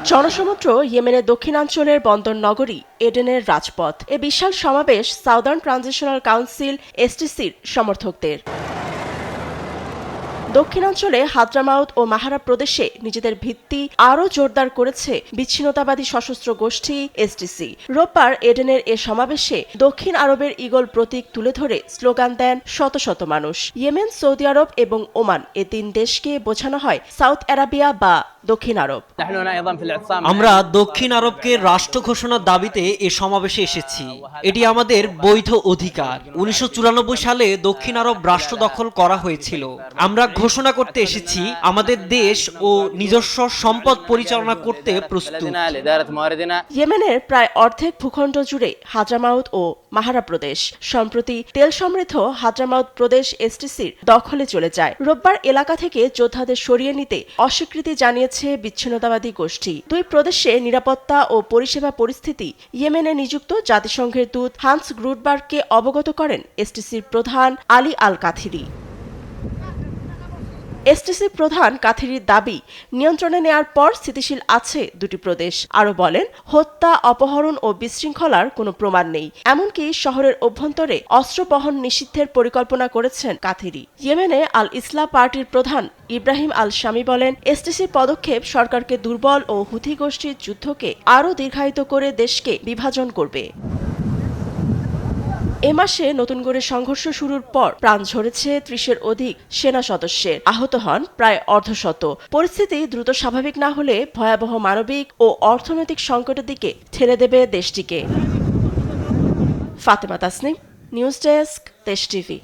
জনসমুদ্র ইয়েমেনের দক্ষিণাঞ্চলের বন্দর নগরী এডেনের রাজপথ। এ বিশাল সমাবেশ সাউদার্ন ট্রানজিশনাল কাউন্সিল এসটিসির সমর্থকদের। দক্ষিণাঞ্চলে হাদ্রামাউত ও মাহারা প্রদেশে নিজেদের ভিত্তি আরও জোরদার করেছে বিচ্ছিন্নতাবাদী সশস্ত্র গোষ্ঠী এসটিসি। রোববার এডেনের এ সমাবেশে দক্ষিণ আরবের ঈগল প্রতীক তুলে ধরে স্লোগান দেন শত শত মানুষ। ইয়েমেন, সৌদি আরব এবং ওমান এ তিন দেশকে বোঝানো হয় সাউথ আরাবিয়া বা দক্ষিণ আরব। আমরা দক্ষিণ আরবকে রাষ্ট্র ঘোষণার দাবিতে এ সমাবেশে এসেছি। এটি আমাদের বৈধ অধিকার। 1994 সালে দক্ষিণ আরব রাষ্ট্র দখল করা হয়েছিল। আমরা ঘোষণা করতে এসেছি আমাদের দেশ ও নিজস্ব সম্পদ পরিচালনা করতে প্রস্তুত। ইয়েমেনের প্রায় অর্ধেক ভূখণ্ড জুড়ে হাদ্রামাউত ও মাহারা প্রদেশ। সম্প্রতি তেল সমৃদ্ধ হাদ্রামাউত প্রদেশ এসটিসির দখলে চলে যায়। রোববার এলাকা থেকে যোদ্ধাদের সরিয়ে নিতে অস্বীকৃতি জানিয়েছে বিচ্ছিন্নতাবাদী গোষ্ঠী। দুই প্রদেশে নিরাপত্তা ও পরিষেবা পরিস্থিতি ইয়েমেনে নিযুক্ত জাতিসংঘের দূত হান্স গ্রুডবার্গকে অবগত করেন এসটিসির প্রধান আলী আল কাথিরি। এসটিসি প্রধান কাথিরির দাবি, নিয়ন্ত্রণে নেয়ার পর স্থিতিশীল আছে দুটি প্রদেশ। আরও বলেন, হত্যা, অপহরণ ও বিশৃঙ্খলার কোনো প্রমাণ নেই। এমনকি শহরের অভ্যন্তরে অস্ত্র বহন নিষিদ্ধের পরিকল্পনা করেছেন কাথিরি। ইয়েমেনে আল ইসলাম পার্টির প্রধান ইব্রাহিম আল শামি বলেন, এসটিসির পদক্ষেপ সরকারকে দুর্বল ও হুথি গোষ্ঠীর যুদ্ধকে আরও দীর্ঘায়িত করে দেশকে বিভাজন করবে। এ মাসে নতুন করে সংঘর্ষ শুরুর পর প্রাণ ঝরেছে 30-এর অধিক সেনা সদস্যের। আহত হন প্রায় অর্ধশত। পরিস্থিতি দ্রুত স্বাভাবিক না হলে ভয়াবহ মানবিক ও অর্থনৈতিক সংকটের দিকে ঠেলে দেবে দেশটিকে। ফাতেমা তাসনিম, নিউজ ডেস্ক, দেশ টিভি।